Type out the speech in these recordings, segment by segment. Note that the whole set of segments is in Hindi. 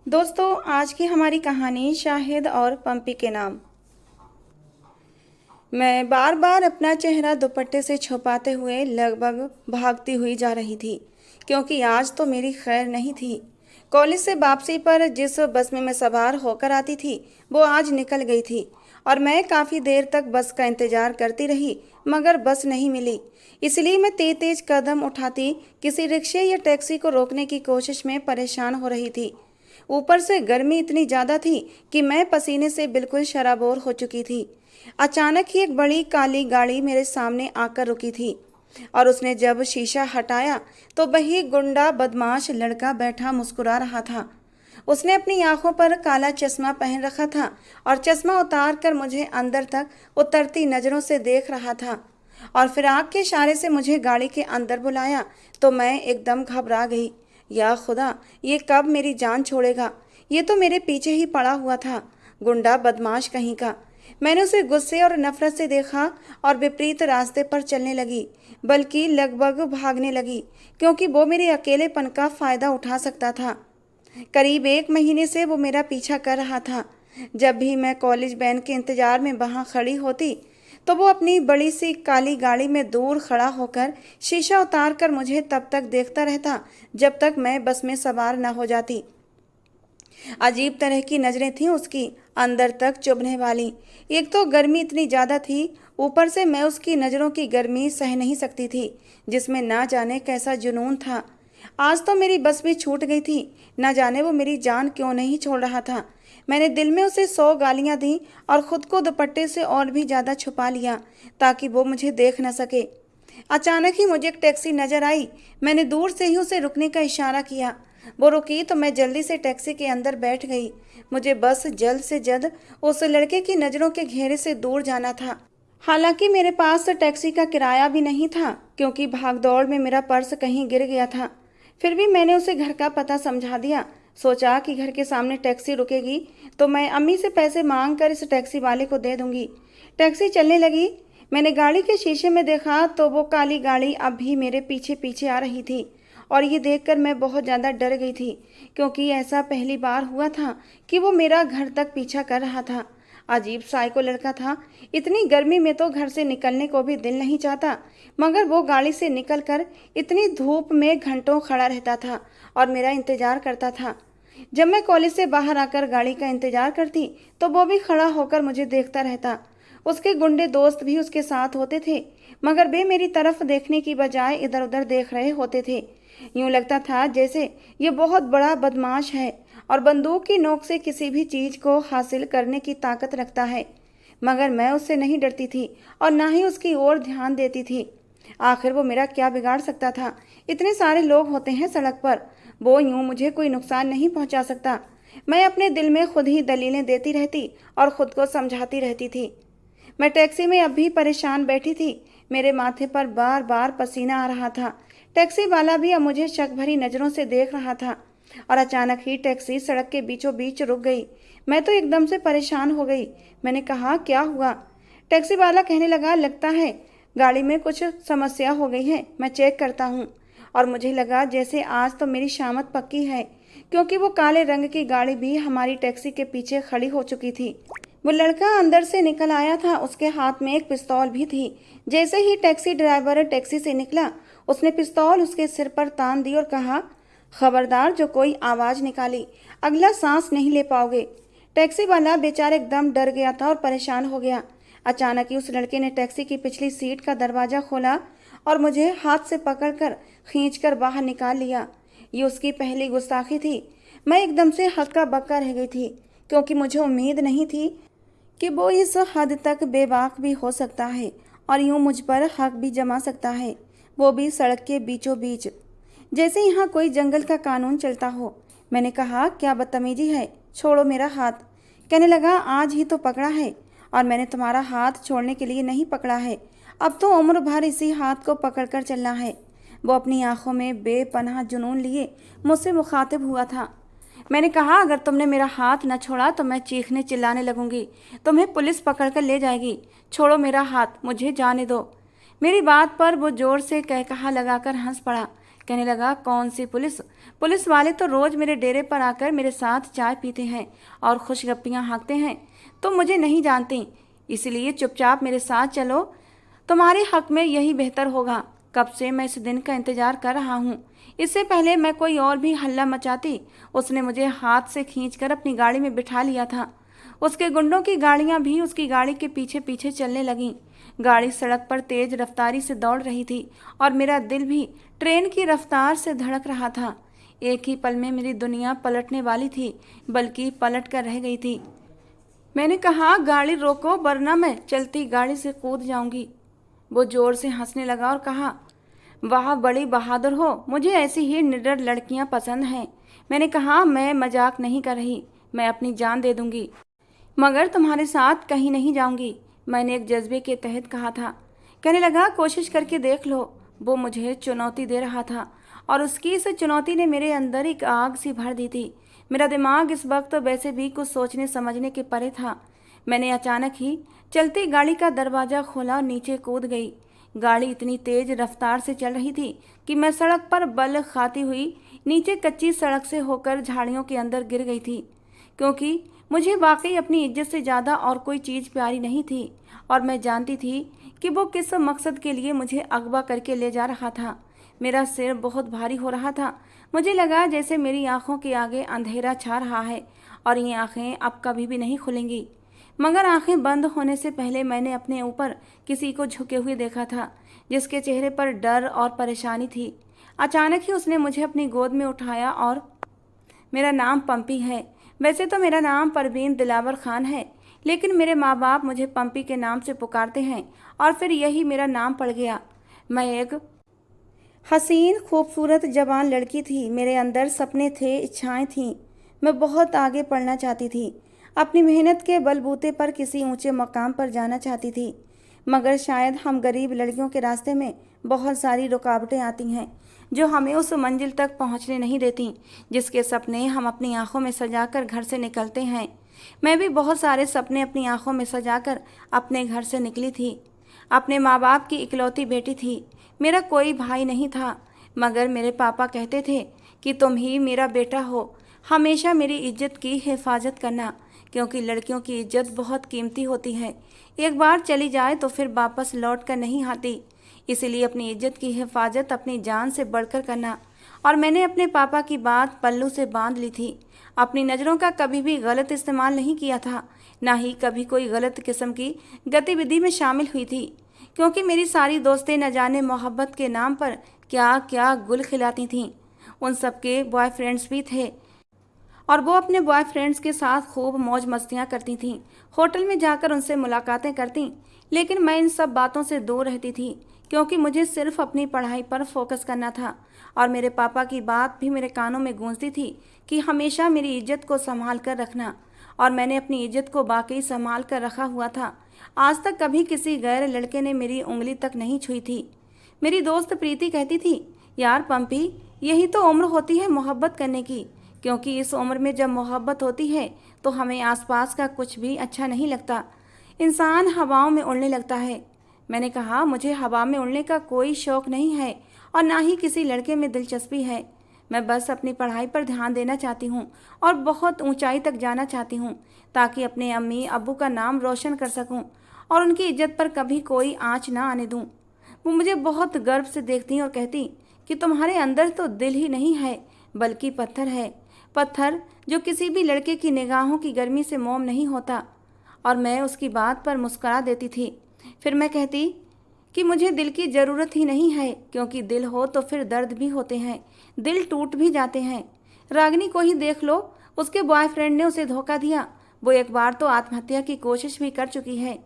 दोस्तों, आज की हमारी कहानी शाहिद और पंपी के नाम। मैं बार बार अपना चेहरा दुपट्टे से छुपाते हुए लगभग भागती हुई जा रही थी, क्योंकि आज तो मेरी खैर नहीं थी। कॉलेज से वापसी पर जिस बस में मैं सवार होकर आती थी वो आज निकल गई थी और मैं काफ़ी देर तक बस का इंतज़ार करती रही, मगर बस नहीं मिली। इसलिए मैं तेज तेज कदम उठाती किसी रिक्शे या टैक्सी को रोकने की कोशिश में परेशान हो रही थी। ऊपर से गर्मी इतनी ज़्यादा थी कि मैं पसीने से बिल्कुल शराबोर हो चुकी थी। अचानक ही एक बड़ी काली गाड़ी मेरे सामने आकर रुकी थी और उसने जब शीशा हटाया तो वही गुंडा बदमाश लड़का बैठा मुस्कुरा रहा था। उसने अपनी आंखों पर काला चश्मा पहन रखा था और चश्मा उतार कर मुझे अंदर तक उतरती नज़रों से देख रहा था और फिर आँख के इशारे से मुझे गाड़ी के अंदर बुलाया तो मैं एकदम घबरा गई। या खुदा, ये कब मेरी जान छोड़ेगा? ये तो मेरे पीछे ही पड़ा हुआ था, गुंडा बदमाश कहीं का। मैंने उसे गुस्से और नफरत से देखा और विपरीत रास्ते पर चलने लगी, बल्कि लगभग भागने लगी, क्योंकि वो मेरे अकेलेपन का फ़ायदा उठा सकता था। करीब 1 महीने से वो मेरा पीछा कर रहा था। जब भी मैं कॉलेज वैन के इंतज़ार में वहाँ खड़ी होती तो वो अपनी बड़ी सी काली गाड़ी में दूर खड़ा होकर शीशा उतार कर मुझे तब तक देखता रहता जब तक मैं बस में सवार न हो जाती। अजीब तरह की नज़रें थीं उसकी, अंदर तक चुभने वाली। एक तो गर्मी इतनी ज़्यादा थी, ऊपर से मैं उसकी नज़रों की गर्मी सह नहीं सकती थी, जिसमें ना जाने कैसा जुनून था। आज तो मेरी बस भी छूट गई थी, ना जाने वो मेरी जान क्यों नहीं छोड़ रहा था। मैंने दिल में उसे 100 गालियां दी और ख़ुद को दुपट्टे से और भी ज़्यादा छुपा लिया ताकि वो मुझे देख न सके। अचानक ही मुझे एक टैक्सी नज़र आई। मैंने दूर से ही उसे रुकने का इशारा किया। वो रुकी तो मैं जल्दी से टैक्सी के अंदर बैठ गई। मुझे बस जल्द से जल्द उस लड़के की नज़रों के घेरे से दूर जाना था। हालांकि मेरे पास टैक्सी का किराया भी नहीं था, क्योंकि भागदौड़ में मेरा पर्स कहीं गिर गया था। फिर भी मैंने उसे घर का पता समझा दिया। सोचा कि घर के सामने टैक्सी रुकेगी तो मैं अम्मी से पैसे मांग कर इस टैक्सी वाले को दे दूंगी। टैक्सी चलने लगी। मैंने गाड़ी के शीशे में देखा तो वो काली गाड़ी अब भी मेरे पीछे पीछे आ रही थी और ये देखकर मैं बहुत ज़्यादा डर गई थी, क्योंकि ऐसा पहली बार हुआ था कि वो मेरा घर तक पीछा कर रहा था। अजीब साइको लड़का था। इतनी गर्मी में तो घर से निकलने को भी दिल नहीं चाहता, मगर वो गाड़ी से निकलकर इतनी धूप में घंटों खड़ा रहता था और मेरा इंतजार करता था। जब मैं कॉलेज से बाहर आकर गाड़ी का इंतजार करती तो वो भी खड़ा होकर मुझे देखता रहता। उसके गुंडे दोस्त भी उसके साथ होते थे, मगर वे मेरी तरफ देखने की बजाय इधर उधर देख रहे होते थे। यूं लगता था जैसे ये बहुत बड़ा बदमाश है और बंदूक की नोक से किसी भी चीज़ को हासिल करने की ताकत रखता है। मगर मैं उससे नहीं डरती थी और ना ही उसकी ओर ध्यान देती थी। आखिर वो मेरा क्या बिगाड़ सकता था? इतने सारे लोग होते हैं सड़क पर, वो यूं मुझे कोई नुकसान नहीं पहुंचा सकता। मैं अपने दिल में खुद ही दलीलें देती रहती और खुद को समझाती रहती थी। मैं टैक्सी में अब भी परेशान बैठी थी। मेरे माथे पर बार बार पसीना आ रहा था। टैक्सी वाला भी अब मुझे शक भरी नज़रों से देख रहा था और अचानक ही टैक्सी सड़क के बीचों बीच रुक गई। मैं तो एकदम से परेशान हो गई। मैंने कहा, क्या हुआ? टैक्सी वाला कहने लगा, लगता है गाड़ी में कुछ समस्या हो गई है, मैं चेक करता हूँ। और मुझे लगा जैसे आज तो मेरी शामत पक्की है, क्योंकि वो काले रंग की गाड़ी भी हमारी टैक्सी के पीछे खड़ी हो चुकी थी। वो लड़का अंदर से निकल आया था, उसके हाथ में एक पिस्तौल भी थी। जैसे ही टैक्सी ड्राइवर टैक्सी से निकला, उसने पिस्तौल उसके सिर पर तान दी और कहा, खबरदार जो कोई आवाज़ निकाली, अगला सांस नहीं ले पाओगे। टैक्सी वाला बेचारा एकदम डर गया था और परेशान हो गया। अचानक ही उस लड़के ने टैक्सी की पिछली सीट का दरवाज़ा खोला और मुझे हाथ से पकड़कर खींचकर बाहर निकाल लिया। ये उसकी पहली गुस्ताखी थी। मैं एकदम से हक्का बक्का रह गई थी, क्योंकि मुझे उम्मीद नहीं थी कि वो इस हद तक बेबाक भी हो सकता है और यूं मुझ पर हक भी जमा सकता है, वो भी सड़क के बीचों बीच, जैसे यहाँ कोई जंगल का कानून चलता हो। मैंने कहा, क्या बदतमीजी है, छोड़ो मेरा हाथ। कहने लगा, आज ही तो पकड़ा है और मैंने तुम्हारा हाथ छोड़ने के लिए नहीं पकड़ा है, अब तो उम्र भर इसी हाथ को पकड़कर चलना है। वो अपनी आंखों में बेपनाह जुनून लिए मुझसे मुखातिब हुआ था। मैंने कहा, अगर तुमने मेरा हाथ न छोड़ा तो मैं चीखने चिल्लाने लगूंगी, तुम्हें पुलिस पकड़ कर ले जाएगी। छोड़ो मेरा हाथ, मुझे जाने दो। मेरी बात पर वो जोर से कहकहा लगाकर हंस पड़ा। कहने लगा, कौन सी पुलिस? पुलिस वाले तो रोज मेरे डेरे पर आकर मेरे साथ चाय पीते हैं और खुशगप्पियां हाँकते हैं। तुम मुझे नहीं जानती, इसलिए चुपचाप मेरे साथ चलो, तुम्हारे हक में यही बेहतर होगा। कब से मैं इस दिन का इंतजार कर रहा हूँ। इससे पहले मैं कोई और भी हल्ला मचाती, उसने मुझे हाथ से खींचकर अपनी गाड़ी में बिठा लिया था। उसके गुंडों की गाड़ियां भी उसकी गाड़ी के पीछे पीछे चलने लगीं। गाड़ी सड़क पर तेज रफ्तारी से दौड़ रही थी और मेरा दिल भी ट्रेन की रफ्तार से धड़क रहा था। एक ही पल में मेरी दुनिया पलटने वाली थी, बल्कि पलट कर रह गई थी। मैंने कहा, गाड़ी रोको वरना मैं चलती गाड़ी से कूद जाऊंगी। वो जोर से हंसने लगा और कहा, वाह बड़ी बहादुर हो, मुझे ऐसी ही निडर लड़कियां पसंद हैं। मैंने कहा, मैं मजाक नहीं कर रही, मैं अपनी जान दे दूंगी, मगर तुम्हारे साथ कहीं नहीं जाऊंगी, मैंने एक जज्बे के तहत कहा था। कहने लगा, कोशिश करके देख लो। वो मुझे चुनौती दे रहा था और उसकी इस चुनौती ने मेरे अंदर एक आग सी भर दी थी। मेरा दिमाग इस वक्त तो वैसे भी कुछ सोचने समझने के परे था। मैंने अचानक ही चलती गाड़ी का दरवाज़ा खोला और नीचे कूद गई। गाड़ी इतनी तेज रफ्तार से चल रही थी कि मैं सड़क पर बल खाती हुई नीचे कच्ची सड़क से होकर झाड़ियों के अंदर गिर गई थी, क्योंकि मुझे वाकई अपनी इज्जत से ज़्यादा और कोई चीज़ प्यारी नहीं थी और मैं जानती थी कि वो किस मकसद के लिए मुझे अगवा करके ले जा रहा था। मेरा सिर बहुत भारी हो रहा था। मुझे लगा जैसे मेरी आंखों के आगे अंधेरा छा रहा है और ये आंखें अब कभी भी नहीं खुलेंगी। मगर आंखें बंद होने से पहले मैंने अपने ऊपर किसी को झुके हुए देखा था, जिसके चेहरे पर डर और परेशानी थी। अचानक ही उसने मुझे अपनी गोद में उठाया और मेरा नाम पंपी है। वैसे तो मेरा नाम परवीन दिलावर खान है, लेकिन मेरे माँ बाप मुझे पंपी के नाम से पुकारते हैं और फिर यही मेरा नाम पड़ गया। मैं एक हसीन खूबसूरत जवान लड़की थी। मेरे अंदर सपने थे, इच्छाएं थीं। मैं बहुत आगे पढ़ना चाहती थी, अपनी मेहनत के बलबूते पर किसी ऊंचे मकाम पर जाना चाहती थी। मगर शायद हम गरीब लड़कियों के रास्ते में बहुत सारी रुकावटें आती हैं जो हमें उस मंजिल तक पहुंचने नहीं देती जिसके सपने हम अपनी आंखों में सजाकर घर से निकलते हैं। मैं भी बहुत सारे सपने अपनी आंखों में सजाकर अपने घर से निकली थी। अपने माँ बाप की इकलौती बेटी थी। मेरा कोई भाई नहीं था, मगर मेरे पापा कहते थे कि तुम ही मेरा बेटा हो, हमेशा मेरी इज्जत की हिफाजत करना, क्योंकि लड़कियों की इज्जत बहुत कीमती होती है। एक बार चली जाए तो फिर वापस लौट कर नहीं आती। इसीलिए अपनी इज्जत की हिफाजत अपनी जान से बढ़कर करना। और मैंने अपने पापा की बात पल्लू से बांध ली थी। अपनी नज़रों का कभी भी गलत इस्तेमाल नहीं किया था, ना ही कभी कोई गलत किस्म की गतिविधि में शामिल हुई थी, क्योंकि मेरी सारी दोस्तें न जाने मोहब्बत के नाम पर क्या क्या गुल खिलाती थीं। उन सबके बॉयफ्रेंड्स भी थे और वो अपने बॉयफ्रेंड्स के साथ खूब मौज मस्तियाँ करती थीं, होटल में जाकर उनसे मुलाकातें करतीं। लेकिन मैं इन सब बातों से दूर रहती थी, क्योंकि मुझे सिर्फ अपनी पढ़ाई पर फोकस करना था। और मेरे पापा की बात भी मेरे कानों में गूंजती थी कि हमेशा मेरी इज्जत को संभाल कर रखना। और मैंने अपनी इज्जत को बाकी संभाल कर रखा हुआ था। आज तक कभी किसी गैर लड़के ने मेरी उंगली तक नहीं छुई थी। मेरी दोस्त प्रीति कहती थी, यार पंपी, यही तो उम्र होती है मोहब्बत करने की, क्योंकि इस उम्र में जब मोहब्बत होती है तो हमें आसपास का कुछ भी अच्छा नहीं लगता, इंसान हवाओं में उड़ने लगता है। मैंने कहा, मुझे हवा में उड़ने का कोई शौक नहीं है और ना ही किसी लड़के में दिलचस्पी है। मैं बस अपनी पढ़ाई पर ध्यान देना चाहती हूँ और बहुत ऊंचाई तक जाना चाहती हूँ, ताकि अपने अम्मी अब्बू का नाम रोशन कर सकूँ और उनकी इज्जत पर कभी कोई आँच ना आने दूँ। वो मुझे बहुत गर्व से देखती और कहती कि तुम्हारे अंदर तो दिल ही नहीं है, बल्कि पत्थर है, पत्थर जो किसी भी लड़के की निगाहों की गर्मी से मोम नहीं होता। और मैं उसकी बात पर मुस्करा देती थी। फिर मैं कहती कि मुझे दिल की ज़रूरत ही नहीं है, क्योंकि दिल हो तो फिर दर्द भी होते हैं, दिल टूट भी जाते हैं। रागिनी को ही देख लो, उसके बॉयफ्रेंड ने उसे धोखा दिया। वो एक बार तो आत्महत्या की कोशिश भी कर चुकी है।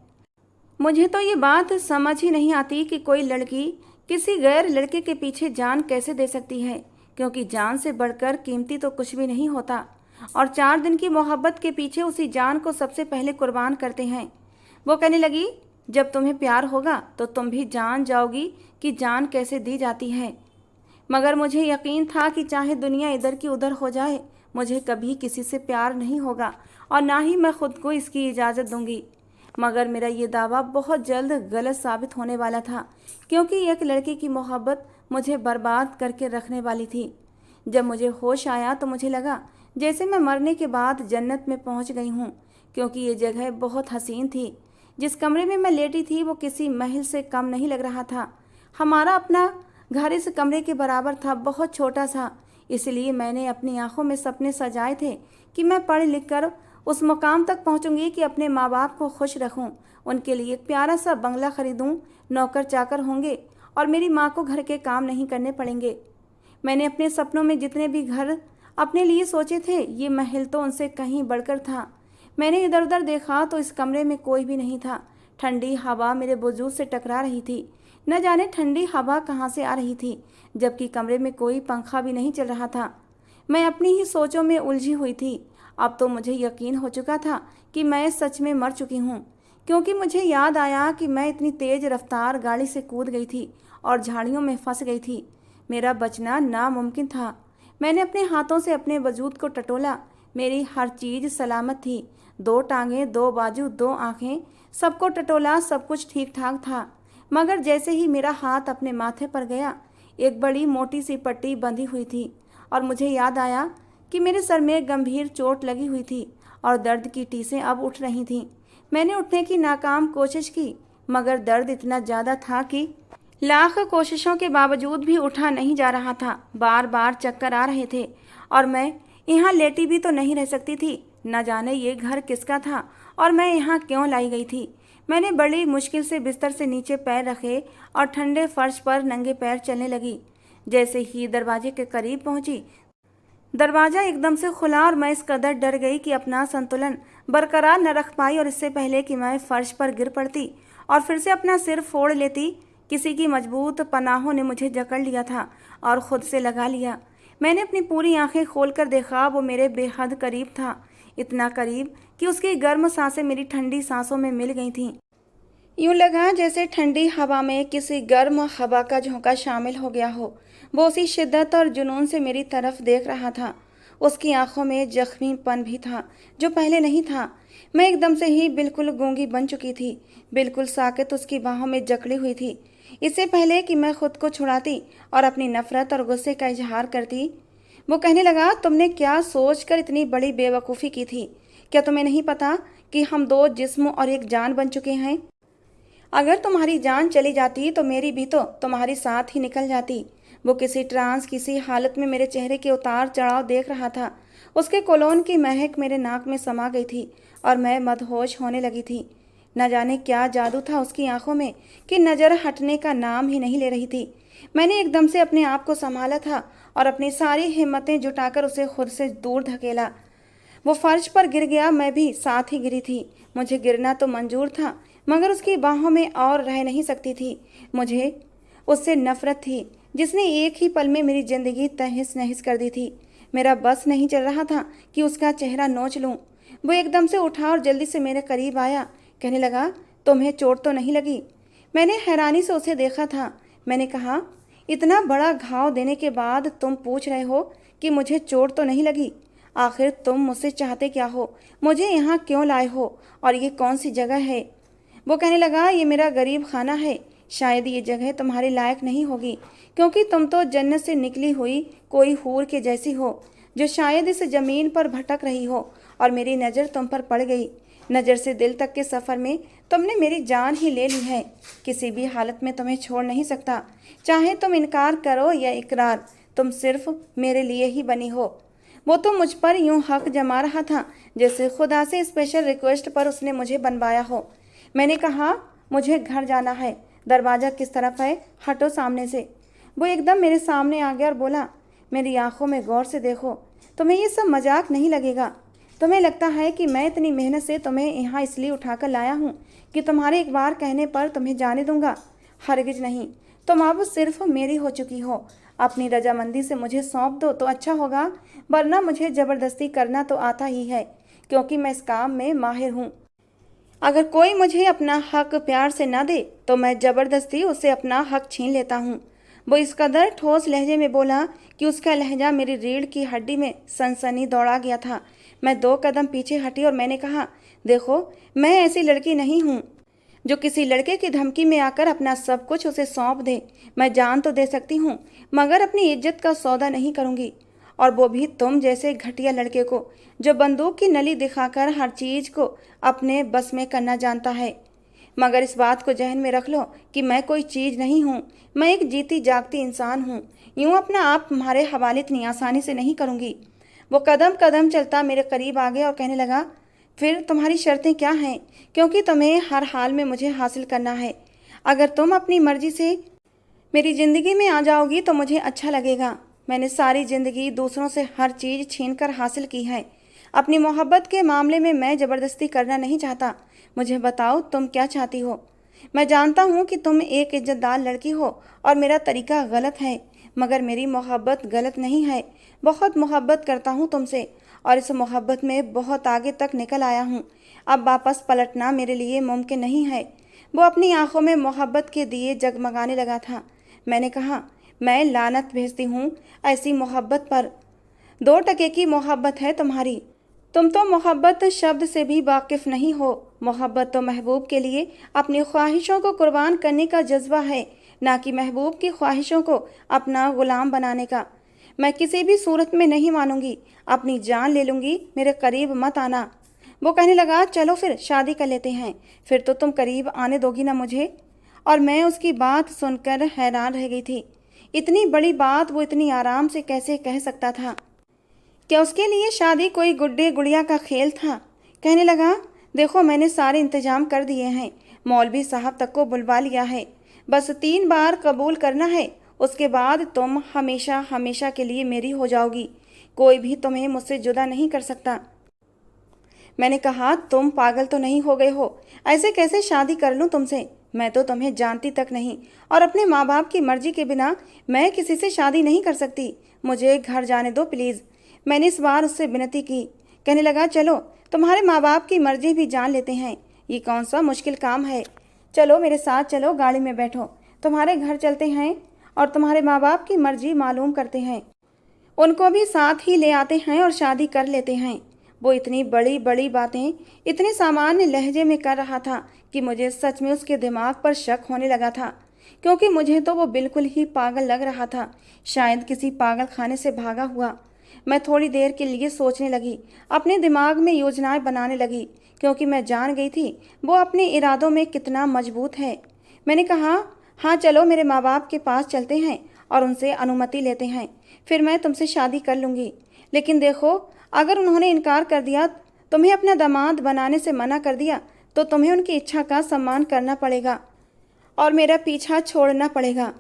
मुझे तो ये बात समझ ही नहीं आती कि कोई लड़की किसी गैर लड़के के पीछे जान कैसे दे सकती है, क्योंकि जान से बढ़कर कीमती तो कुछ भी नहीं होता। और 4 दिन की मोहब्बत के पीछे उसी जान को सबसे पहले कुर्बान करते हैं। वो कहने लगी, जब तुम्हें प्यार होगा तो तुम भी जान जाओगी कि जान कैसे दी जाती है। मगर मुझे यकीन था कि चाहे दुनिया इधर की उधर हो जाए, मुझे कभी किसी से प्यार नहीं होगा और ना ही मैं खुद को इसकी इजाज़त दूंगी। मगर मेरा ये दावा बहुत जल्द गलत साबित होने वाला था, क्योंकि एक लड़के की मोहब्बत मुझे बर्बाद करके रखने वाली थी। जब मुझे होश आया तो मुझे लगा जैसे मैं मरने के बाद जन्नत में पहुंच गई हूँ, क्योंकि ये जगह बहुत हसीन थी। जिस कमरे में मैं लेटी थी वो किसी महल से कम नहीं लग रहा था। हमारा अपना घर इस कमरे के बराबर था, बहुत छोटा सा। इसलिए मैंने अपनी आंखों में सपने सजाए थे कि मैं पढ़ लिख कर उस मुकाम तक पहुंचूंगी कि अपने माँ बाप को खुश रखूं, उनके लिए एक प्यारा सा बंगला खरीदूं, नौकर चाकर होंगे और मेरी माँ को घर के काम नहीं करने पड़ेंगे। मैंने अपने सपनों में जितने भी घर अपने लिए सोचे थे, ये महल तो उनसे कहीं बढ़कर था। मैंने इधर उधर देखा तो इस कमरे में कोई भी नहीं था। ठंडी हवा मेरे वजूद से टकरा रही थी। न जाने ठंडी हवा कहाँ से आ रही थी, जबकि कमरे में कोई पंखा भी नहीं चल रहा था। मैं अपनी ही सोचों में उलझी हुई थी। अब तो मुझे यकीन हो चुका था कि मैं सच में मर चुकी हूँ, क्योंकि मुझे याद आया कि मैं इतनी तेज रफ्तार गाड़ी से कूद गई थी और झाड़ियों में फंस गई थी। मेरा बचना नामुमकिन था। मैंने अपने हाथों से अपने वजूद को टटोला। मेरी हर चीज़ सलामत थी। 2 टांगें, 2 बाजू, 2 आँखें, सबको टटोला, सब कुछ ठीक ठाक था। मगर जैसे ही मेरा हाथ अपने माथे पर गया, एक बड़ी मोटी सी पट्टी बंधी हुई थी और मुझे याद आया कि मेरे सर में गंभीर चोट लगी हुई थी और दर्द की टीसें अब उठ रही थीं। मैंने उठने की नाकाम कोशिश की, मगर दर्द इतना ज़्यादा था कि लाख कोशिशों के बावजूद भी उठा नहीं जा रहा था। बार बार चक्कर आ रहे थे और मैं यहाँ लेटी भी तो नहीं रह सकती थी। न जाने ये घर किसका था और मैं यहाँ क्यों लाई गई थी। मैंने बड़ी मुश्किल से बिस्तर से नीचे पैर रखे और ठंडे फर्श पर नंगे पैर चलने लगी। जैसे ही दरवाजे के करीब पहुंची, दरवाज़ा एकदम से खुला और मैं इस कदर डर गई कि अपना संतुलन बरकरार न रख पाई और इससे पहले कि मैं फर्श पर गिर पड़ती और फिर से अपना सिर फोड़ लेती, किसी की मजबूत पनाहों ने मुझे जकड़ लिया था और खुद से लगा लिया। मैंने अपनी पूरी आंखें खोलकर देखा। वो मेरे बेहद करीब था, इतना करीब कि उसकी गर्म सांसें मेरी ठंडी सांसों में मिल गई थीं। यूं लगा जैसे ठंडी हवा में किसी गर्म हवा का झोंका शामिल हो गया हो। वो उसी शिद्दत और जुनून से मेरी तरफ देख रहा था। उसकी आंखों में जख्मीपन भी था जो पहले नहीं था। मैं एकदम से ही बिल्कुल गूंगी बन चुकी थी, बिल्कुल साकित उसकी बाहों में जकड़ी हुई थी। इससे पहले कि मैं खुद को छुड़ाती और अपनी नफरत और गुस्से का इजहार करती, वो कहने लगा, तुमने क्या सोचकर इतनी बड़ी बेवकूफ़ी की थी? क्या तुम्हें नहीं पता कि हम 2 जिस्म और एक जान बन चुके हैं? अगर तुम्हारी जान चली जाती तो मेरी भी तो तुम्हारी साथ ही निकल जाती। वो किसी ट्रांस, किसी हालत में मेरे चेहरे के उतार चढ़ाव देख रहा था। उसके कोलोन की महक मेरे नाक में समा गई थी और मैं मदहोश होने लगी थी। न जाने क्या जादू था उसकी आंखों में कि नज़र हटने का नाम ही नहीं ले रही थी। मैंने एकदम से अपने आप को संभाला था और अपनी सारी हिम्मतें जुटाकर उसे खुद से दूर धकेला। वो फर्श पर गिर गया, मैं भी साथ ही गिरी थी। मुझे गिरना तो मंजूर था, मगर उसकी बाहों में और रह नहीं सकती थी। मुझे उससे नफरत थी, जिसने एक ही पल में मेरी जिंदगी तहस नहस कर दी थी। मेरा बस नहीं चल रहा था कि उसका चेहरा नोच लूं। वो एकदम से उठा और जल्दी से मेरे करीब आया। कहने लगा, तुम्हें चोट तो नहीं लगी? मैंने हैरानी से उसे देखा था। मैंने कहा, इतना बड़ा घाव देने के बाद तुम पूछ रहे हो कि मुझे चोट तो नहीं लगी? आखिर तुम मुझसे चाहते क्या हो? मुझे यहाँ क्यों लाए हो और ये कौन सी जगह है? वो कहने लगा, ये मेरा गरीब खाना है। शायद ये जगह तुम्हारे लायक नहीं होगी, क्योंकि तुम तो जन्नत से निकली हुई कोई हूर के जैसी हो, जो शायद इस ज़मीन पर भटक रही हो और मेरी नज़र तुम पर पड़ गई। नज़र से दिल तक के सफ़र में तुमने मेरी जान ही ले ली है। किसी भी हालत में तुम्हें छोड़ नहीं सकता, चाहे तुम इनकार करो या इकरार। तुम सिर्फ मेरे लिए ही बनी हो। वो तो मुझ पर यूं हक जमा रहा था जैसे खुदा से स्पेशल रिक्वेस्ट पर उसने मुझे बनवाया हो। मैंने कहा, मुझे घर जाना है। दरवाज़ा किस तरफ है? हटो सामने से। वो एकदम मेरे सामने आ गया और बोला, मेरी आंखों में गौर से देखो। तुम्हें ये सब मजाक नहीं लगेगा? तुम्हें लगता है कि मैं इतनी मेहनत से तुम्हें यहाँ इसलिए उठाकर लाया हूँ कि तुम्हारे एक बार कहने पर तुम्हें जाने दूंगा? हरगिज नहीं। तुम अब सिर्फ मेरी हो चुकी हो। अपनी रजामंदी से मुझे सौंप दो तो अच्छा होगा, वरना मुझे ज़बरदस्ती करना तो आता ही है, क्योंकि मैं इस काम में माहिर हूँ। अगर कोई मुझे अपना हक प्यार से ना दे तो मैं ज़बरदस्ती उससे अपना हक छीन लेता हूँ। वो इस कदर ठोस लहजे में बोला कि उसका लहजा मेरी रीढ़ की हड्डी में सनसनी दौड़ा गया था। मैं 2 कदम पीछे हटी और मैंने कहा, देखो, मैं ऐसी लड़की नहीं हूँ। जो किसी लड़के की धमकी में आकर अपना सब कुछ उसे सौंप दे। मैं जान तो दे सकती हूँ, मगर अपनी इज्जत का सौदा नहीं करूँगी, और वो भी तुम जैसे घटिया लड़के को, जो बंदूक की नली दिखाकर हर चीज़ को अपने बस में करना जानता है। मगर इस बात को जहन में रख लो कि मैं कोई चीज़ नहीं हूँ, मैं एक जीती जागती इंसान हूँ। यूँ अपना आप तुम्हारे हवाले इतनी आसानी से नहीं करूँगी। वो कदम कदम चलता मेरे करीब आ गया और कहने लगा, फिर तुम्हारी शर्तें क्या हैं? क्योंकि तुम्हें हर हाल में मुझे हासिल करना है। अगर तुम अपनी मर्जी से मेरी ज़िंदगी में आ जाओगी तो मुझे अच्छा लगेगा। मैंने सारी ज़िंदगी दूसरों से हर चीज़ छीनकर हासिल की है। अपनी मोहब्बत के मामले में मैं ज़बरदस्ती करना नहीं चाहता। मुझे बताओ तुम क्या चाहती हो? मैं जानता हूँ कि तुम एक इज्जतदार लड़की हो और मेरा तरीका गलत है, मगर मेरी मोहब्बत गलत नहीं है। बहुत मोहब्बत करता हूँ तुमसे, और इस मोहब्बत में बहुत आगे तक निकल आया हूँ। अब वापस पलटना मेरे लिए मुमकिन नहीं है। वो अपनी आंखों में मोहब्बत के दिए जगमगाने लगा था। मैंने कहा, मैं लानत भेजती हूँ ऐसी मोहब्बत पर। 2 टके की मोहब्बत है तुम्हारी। तुम तो मोहब्बत शब्द से भी वाकिफ नहीं हो। मोहब्बत तो महबूब के लिए अपनी ख्वाहिशों को कुर्बान करने का जज्बा है, ना कि महबूब की ख्वाहिशों को अपना गुलाम बनाने का। मैं किसी भी सूरत में नहीं मानूंगी, अपनी जान ले लूंगी, मेरे करीब मत आना। वो कहने लगा, चलो फिर शादी कर लेते हैं। फिर तो तुम करीब आने दोगी ना मुझे? और मैं उसकी बात सुनकर हैरान रह गई थी। इतनी बड़ी बात वो इतनी आराम से कैसे कह सकता था? क्या उसके लिए शादी कोई गुड्डे गुड़िया का खेल था? कहने लगा, देखो मैंने सारे इंतजाम कर दिए हैं, मौलवी साहब तक को बुलवा लिया है। बस 3 बार कबूल करना है, उसके बाद तुम हमेशा हमेशा के लिए मेरी हो जाओगी। कोई भी तुम्हें मुझसे जुदा नहीं कर सकता। मैंने कहा, तुम पागल तो नहीं हो गए हो? ऐसे कैसे शादी कर लूँ तुमसे? मैं तो तुम्हें जानती तक नहीं, और अपने माँ बाप की मर्जी के बिना मैं किसी से शादी नहीं कर सकती। मुझे घर जाने दो प्लीज़। मैंने इस बार उससे विनती की। कहने लगा, चलो तुम्हारे माँ बाप की मर्जी भी जान लेते हैं। ये कौन सा मुश्किल काम है? चलो मेरे साथ चलो, गाड़ी में बैठो, तुम्हारे घर चलते हैं और तुम्हारे माँ बाप की मर्जी मालूम करते हैं। उनको भी साथ ही ले आते हैं और शादी कर लेते हैं। वो इतनी बड़ी बड़ी बातें इतने सामान्य लहजे में कर रहा था कि मुझे सच में उसके दिमाग पर शक होने लगा था, क्योंकि मुझे तो वो बिल्कुल ही पागल लग रहा था, शायद किसी पागल खाने से भागा हुआ। मैं थोड़ी देर के लिए सोचने लगी, अपने दिमाग में योजनाएं बनाने लगी, क्योंकि मैं जान गई थी वो अपने इरादों में कितना मजबूत है। मैंने कहा, हाँ चलो मेरे माँ बाप के पास चलते हैं और उनसे अनुमति लेते हैं, फिर मैं तुमसे शादी कर लूँगी। लेकिन देखो, अगर उन्होंने इनकार कर दिया, तुम्हें अपना दामाद बनाने से मना कर दिया, तो तुम्हें उनकी इच्छा का सम्मान करना पड़ेगा और मेरा पीछा छोड़ना पड़ेगा।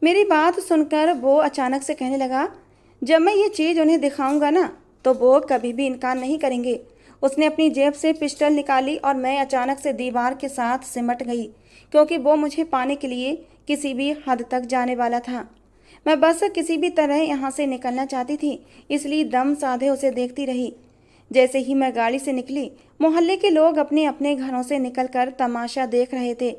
मेरी बात सुनकर वो अचानक से कहने लगा, जब मैं ये चीज़ उन्हें दिखाऊंगा ना, तो वो कभी भी इनकार नहीं करेंगे। उसने अपनी जेब से पिस्टल निकाली और मैं अचानक से दीवार के साथ सिमट गई, क्योंकि वो मुझे पाने के लिए किसी भी हद तक जाने वाला था। मैं बस किसी भी तरह यहाँ से निकलना चाहती थी, इसलिए दम साधे उसे देखती रही। जैसे ही मैं गाड़ी से निकली, मोहल्ले के लोग अपने अपने घरों से निकलकर तमाशा देख रहे थे,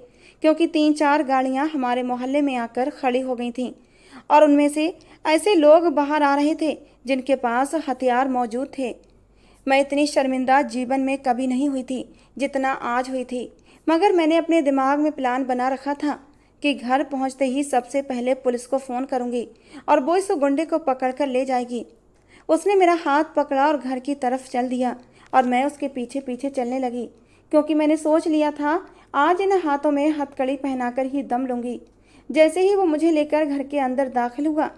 क्योंकि 3-4 गाड़ियाँ हमारे मोहल्ले में आकर खड़ी हो गई थीं, और उनमें से ऐसे लोग बाहर आ रहे थे जिनके पास हथियार मौजूद थे। मैं इतनी शर्मिंदा जीवन में कभी नहीं हुई थी जितना आज हुई थी, मगर मैंने अपने दिमाग में प्लान बना रखा था कि घर पहुंचते ही सबसे पहले पुलिस को फ़ोन करूंगी और वो इस गुंडे को पकड़कर ले जाएगी। उसने मेरा हाथ पकड़ा और घर की तरफ चल दिया, और मैं उसके पीछे पीछे चलने लगी, क्योंकि मैंने सोच लिया था आज इन हाथों में हथकड़ी पहनाकर ही दम लूँगी। जैसे ही वो मुझे लेकर घर के अंदर दाखिल हुआ,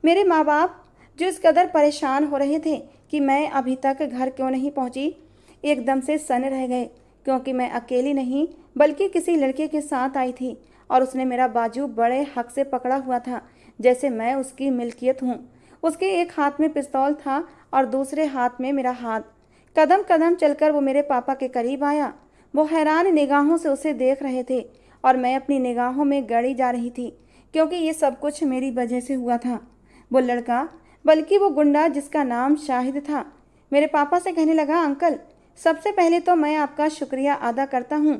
मेरे माँ बाप जो इस कदर परेशान हो रहे थे कि मैं अभी तक घर क्यों नहीं पहुँची, एकदम से सन रह गए, क्योंकि मैं अकेली नहीं बल्कि किसी लड़के के साथ आई थी, और उसने मेरा बाजू बड़े हक से पकड़ा हुआ था, जैसे मैं उसकी मिल्कियत हूँ। उसके एक हाथ में पिस्तौल था और दूसरे हाथ में मेरा हाथ। कदम कदम चलकर वो मेरे पापा के करीब आया। वो हैरान निगाहों से उसे देख रहे थे और मैं अपनी निगाहों में गड़ी जा रही थी, क्योंकि ये सब कुछ मेरी वजह से हुआ था। वो लड़का, बल्कि वो गुंडा जिसका नाम शाहिद था, मेरे पापा से कहने लगा, अंकल, सबसे पहले तो मैं आपका शुक्रिया अदा करता हूँ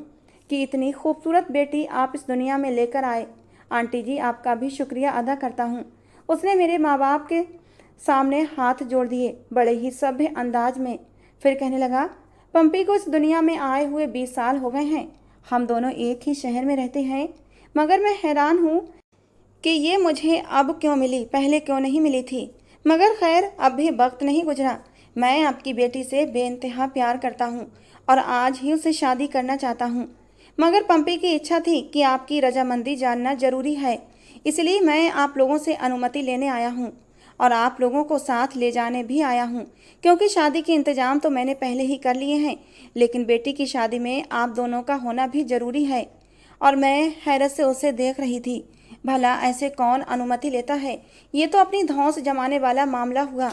कि इतनी खूबसूरत बेटी आप इस दुनिया में लेकर आए। आंटी जी, आपका भी शुक्रिया अदा करता हूँ। उसने मेरे माँ बाप के सामने हाथ जोड़ दिए बड़े ही सभ्य अंदाज में। फिर कहने लगा, पंपी को इस दुनिया में आए हुए 20 साल हो गए हैं। हम दोनों एक ही शहर में रहते हैं, मगर मैं हैरान हूँ कि ये मुझे अब क्यों मिली, पहले क्यों नहीं मिली थी। मगर खैर, अब भी वक्त नहीं गुजरा। मैं आपकी बेटी से बेइंतहा प्यार करता हूँ और आज ही उससे शादी करना चाहता हूँ। मगर पंपी की इच्छा थी कि आपकी रजामंदी जानना जरूरी है, इसलिए मैं आप लोगों से अनुमति लेने आया हूँ और आप लोगों को साथ ले जाने भी आया हूँ, क्योंकि शादी के इंतजाम तो मैंने पहले ही कर लिए हैं, लेकिन बेटी की शादी में आप दोनों का होना भी जरूरी है। और मैं हैरत से उसे देख रही थी। भला ऐसे कौन अनुमति लेता है? ये तो अपनी धौंस जमाने वाला मामला हुआ।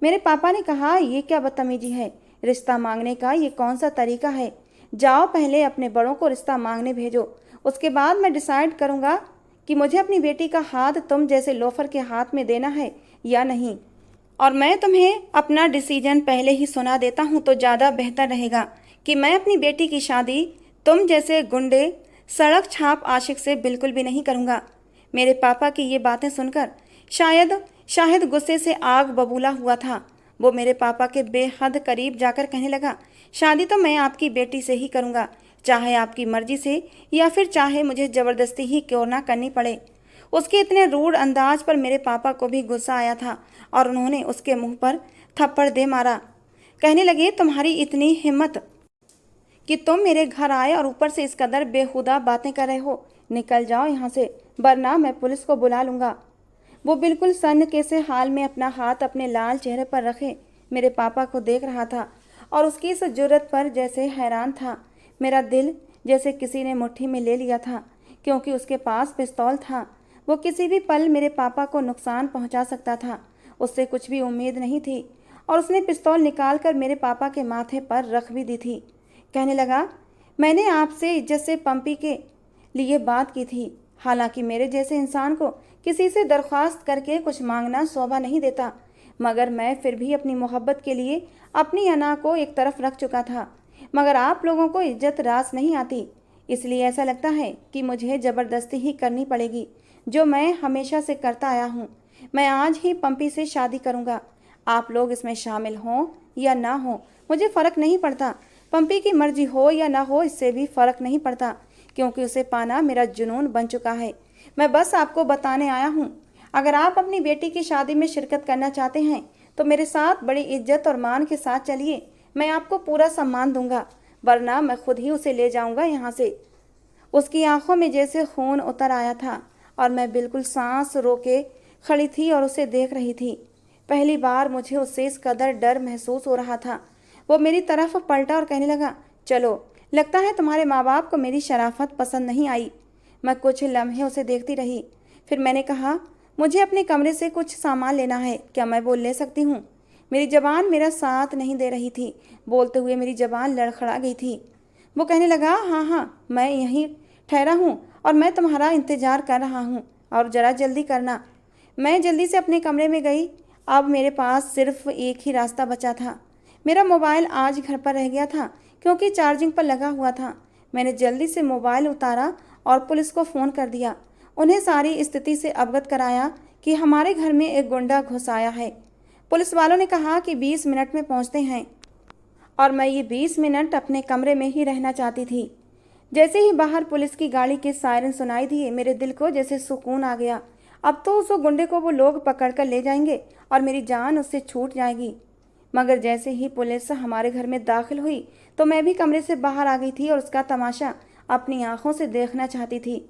मेरे पापा ने कहा, ये क्या बदतमीजी है? रिश्ता मांगने का ये कौन सा तरीका है? जाओ, पहले अपने बड़ों को रिश्ता मांगने भेजो, उसके बाद मैं डिसाइड करूँगा कि मुझे अपनी बेटी का हाथ तुम जैसे लोफर के हाथ में देना है या नहीं। और मैं तुम्हें अपना डिसीजन पहले ही सुना देता हूँ तो ज़्यादा बेहतर रहेगा कि मैं अपनी बेटी की शादी तुम जैसे गुंडे सड़क छाप आशिक से बिल्कुल भी नहीं करूँगा। मेरे पापा की ये बातें सुनकर शायद गुस्से से आग बबूला हुआ था। वो मेरे पापा के बेहद करीब जाकर कहने लगा, शादी तो मैं आपकी बेटी से ही करूँगा, चाहे आपकी मर्जी से या फिर चाहे मुझे ज़बरदस्ती ही क्यों ना करनी पड़े। उसके इतने रूड अंदाज पर मेरे पापा को भी गुस्सा आया था और उन्होंने उसके मुंह पर थप्पड़ दे मारा। कहने लगे, तुम्हारी इतनी हिम्मत कि तुम मेरे घर आए और ऊपर से इस कदर बेहुदा बातें कर रहे हो। निकल जाओ यहाँ से, वरना मैं पुलिस को बुला लूँगा। वो बिल्कुल सन्न से हाल में अपना हाथ अपने लाल चेहरे पर रखे मेरे पापा को देख रहा था और उसकी इस जुर्रत पर जैसे हैरान था। मेरा दिल जैसे किसी ने मुट्ठी में ले लिया था, क्योंकि उसके पास पिस्तौल था। वो किसी भी पल मेरे पापा को नुकसान पहुंचा सकता था। उससे कुछ भी उम्मीद नहीं थी और उसने पिस्तौल निकाल कर मेरे पापा के माथे पर रख भी दी थी। कहने लगा, मैंने आपसे इज्जत से पंपी के लिए बात की थी। हालांकि मेरे जैसे इंसान को किसी से दरख्वास्त करके कुछ मांगना शोभा नहीं देता, मगर मैं फिर भी अपनी मोहब्बत के लिए अपनी अना को एक तरफ रख चुका था। मगर आप लोगों को इज्जत रास नहीं आती, इसलिए ऐसा लगता है कि मुझे ज़बरदस्ती ही करनी पड़ेगी, जो मैं हमेशा से करता आया हूँ। मैं आज ही पंपी से शादी करूँगा। आप लोग इसमें शामिल हों या ना हो, मुझे फ़र्क नहीं पड़ता। पंपी की मर्जी हो या ना हो, इससे भी फ़र्क नहीं पड़ता, क्योंकि उसे पाना मेरा जुनून बन चुका है। मैं बस आपको बताने आया हूँ, अगर आप अपनी बेटी की शादी में शिरकत करना चाहते हैं तो मेरे साथ बड़ी इज्जत और मान के साथ चलिए। मैं आपको पूरा सम्मान दूंगा, वरना मैं खुद ही उसे ले जाऊंगा यहाँ से। उसकी आंखों में जैसे खून उतर आया था और मैं बिल्कुल सांस रोके खड़ी थी और उसे देख रही थी। पहली बार मुझे उससे इस कदर डर महसूस हो रहा था। वो मेरी तरफ पलटा और कहने लगा, चलो, लगता है तुम्हारे माँ बाप को मेरी शराफत पसंद नहीं आई। मैं कुछ लम्हे उसे देखती रही, फिर मैंने कहा, मुझे अपने कमरे से कुछ सामान लेना है, क्या मैं वो ले सकती हूँ? मेरी ज़बान मेरा साथ नहीं दे रही थी। बोलते हुए मेरी ज़बान लड़खड़ा गई थी। वो कहने लगा, हाँ हाँ, मैं यहीं ठहरा हूँ और मैं तुम्हारा इंतज़ार कर रहा हूँ, और ज़रा जल्दी करना। मैं जल्दी से अपने कमरे में गई। अब मेरे पास सिर्फ एक ही रास्ता बचा था। मेरा मोबाइल आज घर पर रह गया था, क्योंकि चार्जिंग पर लगा हुआ था। मैंने जल्दी से मोबाइल उतारा और पुलिस को फ़ोन कर दिया। उन्हें सारी स्थिति से अवगत कराया कि हमारे घर में एक गुंडा घुस आया है। पुलिस वालों ने कहा कि 20 मिनट में पहुंचते हैं, और मैं ये 20 मिनट अपने कमरे में ही रहना चाहती थी। जैसे ही बाहर पुलिस की गाड़ी के सायरन सुनाई दिए, मेरे दिल को जैसे सुकून आ गया। अब तो उस गुंडे को वो लोग पकड़ कर ले जाएंगे और मेरी जान उससे छूट जाएगी। मगर जैसे ही पुलिस हमारे घर में दाखिल हुई तो मैं भी कमरे से बाहर आ गई थी और उसका तमाशा अपनी आंखों से देखना चाहती थी।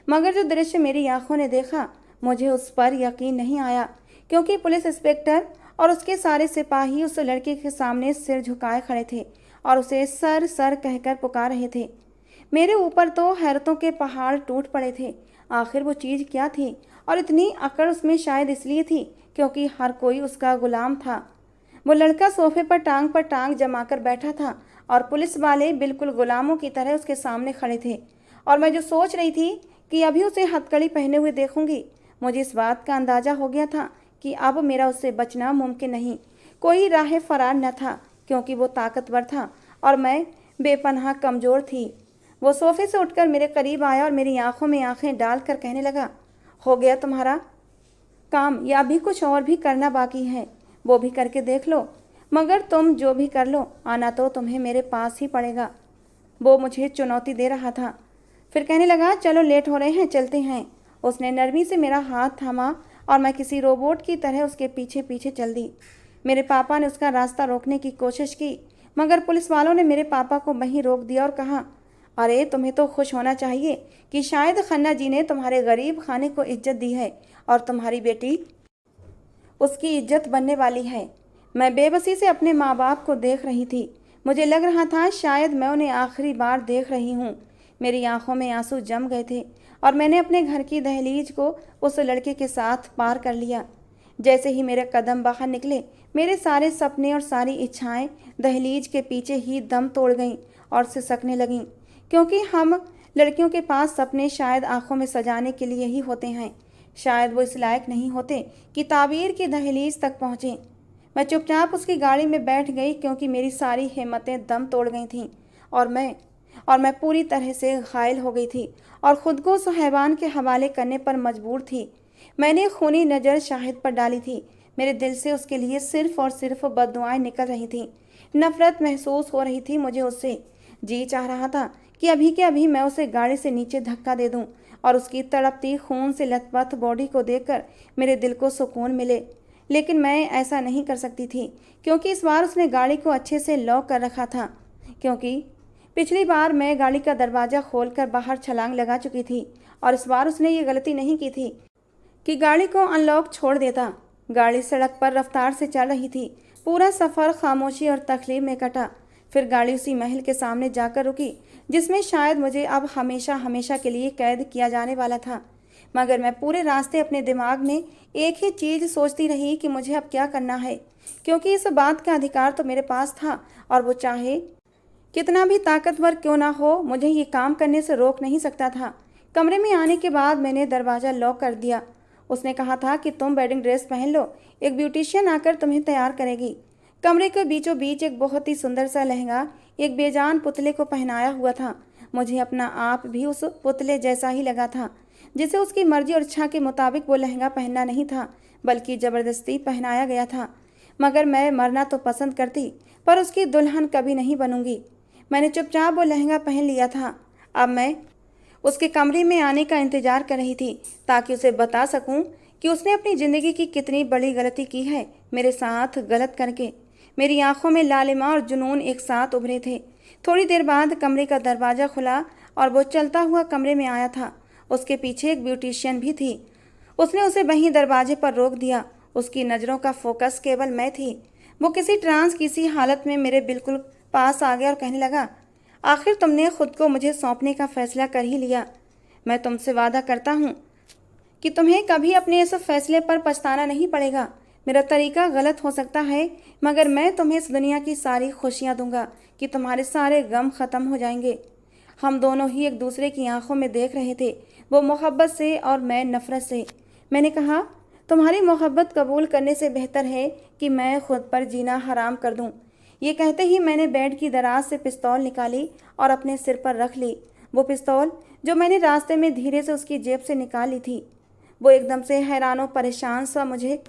मगर जो दृश्य मेरी आंखों ने देखा, मुझे उस पर यकीन नहीं आया, क्योंकि पुलिस इंस्पेक्टर और उसके सारे सिपाही उस लड़के के सामने सिर झुकाए खड़े थे और उसे सर सर कहकर पुकार रहे थे। मेरे ऊपर तो हैरतों के पहाड़ टूट पड़े थे। आखिर वो चीज़ क्या थी, और इतनी अकड़ उसमें शायद इसलिए थी क्योंकि हर कोई उसका गुलाम था। वो लड़का सोफे पर टांग जमाकर बैठा था और पुलिस वाले बिल्कुल गुलामों की तरह उसके सामने खड़े थे। और मैं जो सोच रही थी कि अभी उसे हथकड़ी पहने हुए देखूंगी, मुझे इस बात का अंदाज़ा हो गया था कि अब मेरा उससे बचना मुमकिन नहीं। कोई राह फरार न था, क्योंकि वो ताकतवर था और मैं बेपनाह कमज़ोर थी। वो सोफे से उठकर मेरे करीब आया और मेरी आंखों में आंखें डालकर कहने लगा, हो गया तुम्हारा काम, या अभी कुछ और भी करना बाकी है? वो भी करके देख लो, मगर तुम जो भी कर लो, आना तो तुम्हें मेरे पास ही पड़ेगा। वो मुझे चुनौती दे रहा था। फिर कहने लगा, चलो लेट हो रहे हैं, चलते हैं। उसने नरमी से मेरा हाथ थामा और मैं किसी रोबोट की तरह उसके पीछे पीछे चल दी। मेरे पापा ने उसका रास्ता रोकने की कोशिश की, मगर पुलिस वालों ने मेरे पापा को वहीं रोक दिया और कहा, अरे तुम्हें तो खुश होना चाहिए कि शायद खन्ना जी ने तुम्हारे गरीब खाने को इज्जत दी है और तुम्हारी बेटी उसकी इज्जत बनने वाली है। मैं बेबसी से अपने माँ बाप को देख रही थी। मुझे लग रहा था शायद मैं उन्हें आखिरी बार देख रही हूँ। मेरी आंखों में आंसू जम गए थे और मैंने अपने घर की दहलीज को उस लड़के के साथ पार कर लिया। जैसे ही मेरे कदम बाहर निकले, मेरे सारे सपने और सारी इच्छाएं दहलीज के पीछे ही दम तोड़ गईं और सिसकने लगीं, क्योंकि हम लड़कियों के पास सपने शायद आंखों में सजाने के लिए ही होते हैं। शायद वो इस लायक नहीं होते कि ताबीर की दहलीज तक पहुँचें। मैं चुपचाप उसकी गाड़ी में बैठ गई, क्योंकि मेरी सारी हिम्मतें दम तोड़ गई थीं और मैं पूरी तरह से घायल हो गई थी और ख़ुद को उस हैवान के हवाले करने पर मजबूर थी। मैंने खूनी नज़र शाहिद पर डाली थी। मेरे दिल से उसके लिए सिर्फ और सिर्फ बद्दुआएं निकल रही थीं। नफ़रत महसूस हो रही थी मुझे उससे। जी चाह रहा था कि अभी के अभी मैं उसे गाड़ी से नीचे धक्का दे दूं और उसकी तड़पती खून से लथपथ बॉडी को देखकर मेरे दिल को सुकून मिले। लेकिन मैं ऐसा नहीं कर सकती थी, क्योंकि इस बार उसने गाड़ी को अच्छे से लॉक कर रखा था। क्योंकि पिछली बार मैं गाड़ी का दरवाज़ा खोलकर बाहर छलांग लगा चुकी थी और इस बार उसने ये गलती नहीं की थी कि गाड़ी को अनलॉक छोड़ देता। गाड़ी सड़क पर रफ्तार से चल रही थी। पूरा सफ़र खामोशी और तकलीफ में कटा। फिर गाड़ी उसी महल के सामने जाकर रुकी जिसमें शायद मुझे अब हमेशा हमेशा के लिए कैद किया जाने वाला था। मगर मैं पूरे रास्ते अपने दिमाग में एक ही चीज़ सोचती रही कि मुझे अब क्या करना है, क्योंकि इस बात का अधिकार तो मेरे पास था और वो चाहे कितना भी ताकतवर क्यों ना हो, मुझे ये काम करने से रोक नहीं सकता था। कमरे में आने के बाद मैंने दरवाज़ा लॉक कर दिया। उसने कहा था कि तुम वेडिंग ड्रेस पहन लो, एक ब्यूटिशियन आकर तुम्हें तैयार करेगी। कमरे के बीचों बीच एक बहुत ही सुंदर सा लहंगा एक बेजान पुतले को पहनाया हुआ था। मुझे अपना आप भी उस पुतले जैसा ही लगा था, जिसे उसकी मर्जी और इच्छा के मुताबिक वो लहंगा पहनना नहीं था, बल्कि ज़बरदस्ती पहनाया गया था। मगर मैं मरना तो पसंद करती, पर उसकी दुल्हन कभी नहीं बनूंगी। मैंने चुपचाप वो लहंगा पहन लिया था। अब मैं उसके कमरे में आने का इंतज़ार कर रही थी, ताकि उसे बता सकूं कि उसने अपनी ज़िंदगी की कितनी बड़ी गलती की है मेरे साथ गलत करके। मेरी आंखों में लालिमा और जुनून एक साथ उभरे थे। थोड़ी देर बाद कमरे का दरवाज़ा खुला और वो चलता हुआ कमरे में आया था। उसके पीछे एक ब्यूटिशियन भी थी। उसने उसे वहीं दरवाजे पर रोक दिया। उसकी नज़रों का फोकस केवल मैं थी। वो किसी ट्रांस किसी हालत में मेरे बिल्कुल पास आ गया और कहने लगा, आखिर तुमने खुद को मुझे सौंपने का फैसला कर ही लिया। मैं तुमसे वादा करता हूँ कि तुम्हें कभी अपने इस फैसले पर पछताना नहीं पड़ेगा। मेरा तरीका गलत हो सकता है, मगर मैं तुम्हें इस दुनिया की सारी खुशियाँ दूंगा कि तुम्हारे सारे गम ख़त्म हो जाएंगे। हम दोनों ही एक दूसरे की आंखों में देख रहे थे, वो मोहब्बत से और मैं नफ़रत से। मैंने कहा, तुम्हारी मोहब्बत कबूल करने से बेहतर है कि मैं खुद पर जीना हराम कर दूं। ये कहते ही मैंने बेड की दराज से पिस्तौल निकाली और अपने सिर पर रख ली। वो पिस्तौल जो मैंने रास्ते में धीरे से उसकी जेब से निकाल ली थी। वो एकदम से हैरान और परेशान सा मुझे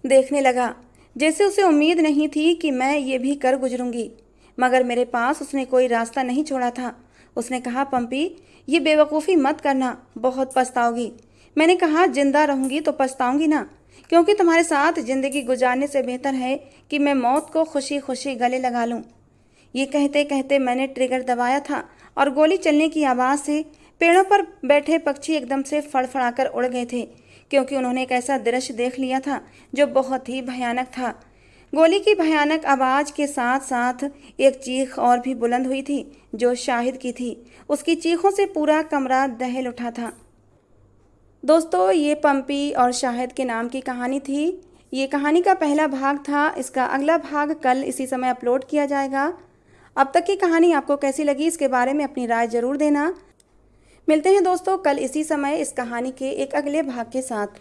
देखने लगा, जैसे उसे उम्मीद नहीं थी कि मैं ये भी कर गुजरूंगी। मगर मेरे पास उसने कोई रास्ता नहीं छोड़ा था। उसने कहा, पंपी, ये बेवकूफ़ी मत करना, बहुत पछताओगी। मैंने कहा, जिंदा रहूंगी तो पछताऊंगी ना, क्योंकि तुम्हारे साथ ज़िंदगी गुजारने से बेहतर है कि मैं मौत को खुशी खुशी गले लगा लूं। ये कहते कहते मैंने ट्रिगर दबाया था और गोली चलने की आवाज़ से पेड़ों पर बैठे पक्षी एकदम से फड़फड़ाकर उड़ गए थे, क्योंकि उन्होंने एक ऐसा दृश्य देख लिया था जो बहुत ही भयानक था। गोली की भयानक आवाज़ के साथ साथ एक चीख और भी बुलंद हुई थी, जो शाहिद की थी। उसकी चीखों से पूरा कमरा दहल उठा था। दोस्तों, ये पंपी और शाहिद के नाम की कहानी थी। ये कहानी का पहला भाग था। इसका अगला भाग कल इसी समय अपलोड किया जाएगा। अब तक की कहानी आपको कैसी लगी, इसके बारे में अपनी राय ज़रूर देना। मिलते हैं दोस्तों कल इसी समय इस कहानी के एक अगले भाग के साथ।